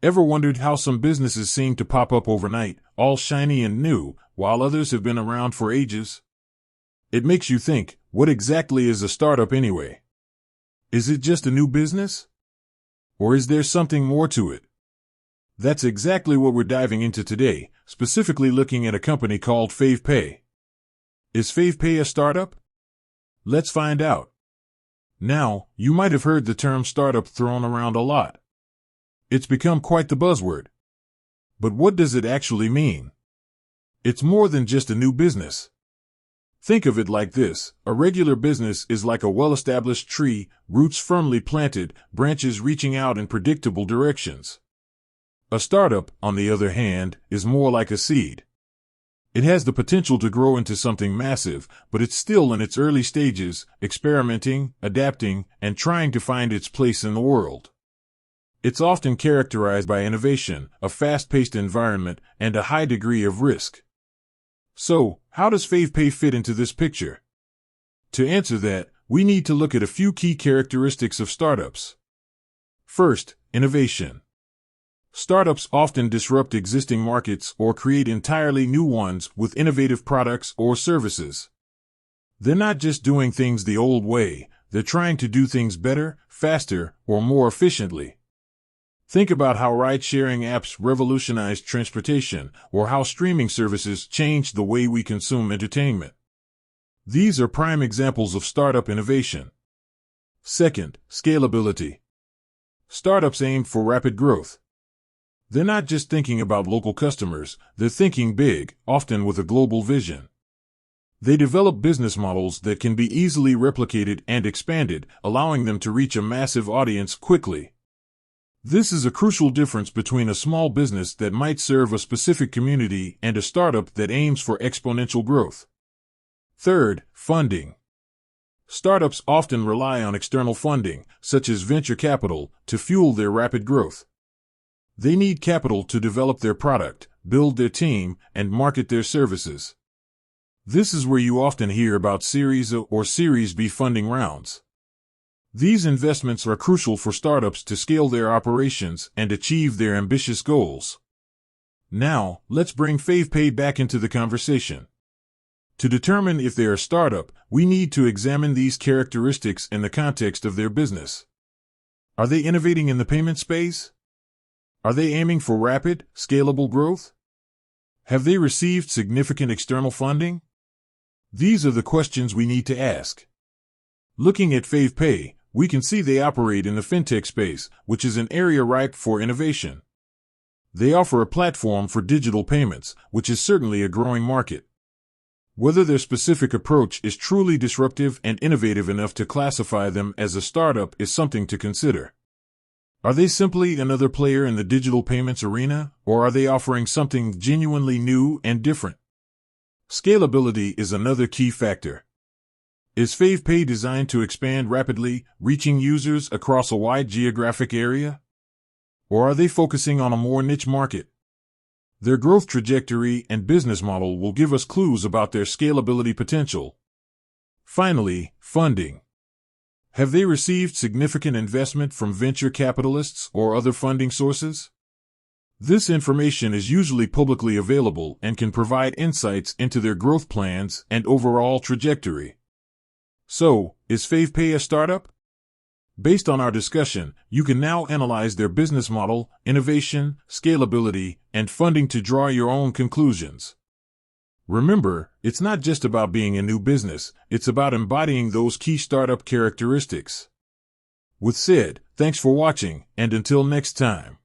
Ever wondered how some businesses seem to pop up overnight, all shiny and new, while others have been around for ages? It makes you think, what exactly is a startup anyway? Is it just a new business? Or is there something more to it? That's exactly what we're diving into today, specifically looking at a company called favepay. Is favepay a startup? Let's find out. Now, you might have heard the term startup thrown around a lot. It's become quite the buzzword. But what does it actually mean? It's more than just a new business. Think of it like this: a regular business is like a well-established tree, roots firmly planted, branches reaching out in predictable directions. A startup, on the other hand, is more like a seed. It has the potential to grow into something massive, but it's still in its early stages, experimenting, adapting, and trying to find its place in the world. It's often characterized by innovation, a fast-paced environment, and a high degree of risk. So, how does favepay fit into this picture? To answer that, we need to look at a few key characteristics of startups. First, innovation. Startups often disrupt existing markets or create entirely new ones with innovative products or services. They're not just doing things the old way, they're trying to do things better, faster, or more efficiently. Think about how ride-sharing apps revolutionized transportation, or how streaming services changed the way we consume entertainment. These are prime examples of startup innovation. Second, scalability. Startups aim for rapid growth. They're not just thinking about local customers, they're thinking big, often with a global vision. They develop business models that can be easily replicated and expanded, allowing them to reach a massive audience quickly. This is a crucial difference between a small business that might serve a specific community and a startup that aims for exponential growth. Third, funding. Startups often rely on external funding, such as venture capital, to fuel their rapid growth. They need capital to develop their product, build their team, and market their services. This is where you often hear about Series A or Series B funding rounds. These investments are crucial for startups to scale their operations and achieve their ambitious goals. Now, let's bring favepay back into the conversation. To determine if they're a startup, we need to examine these characteristics in the context of their business. Are they innovating in the payment space? Are they aiming for rapid, scalable growth? Have they received significant external funding? These are the questions we need to ask. Looking at favepay, we can see they operate in the fintech space, which is an area ripe for innovation. They offer a platform for digital payments, which is certainly a growing market. Whether their specific approach is truly disruptive and innovative enough to classify them as a startup is something to consider. Are they simply another player in the digital payments arena, or are they offering something genuinely new and different? Scalability is another key factor. Is favepay designed to expand rapidly, reaching users across a wide geographic area? Or are they focusing on a more niche market? Their growth trajectory and business model will give us clues about their scalability potential. Finally, funding. Have they received significant investment from venture capitalists or other funding sources? This information is usually publicly available and can provide insights into their growth plans and overall trajectory. So, is favepay a startup? Based on our discussion, you can now analyze their business model, innovation, scalability, and funding to draw your own conclusions. Remember, it's not just about being a new business, it's about embodying those key startup characteristics. With said, thanks for watching, and until next time.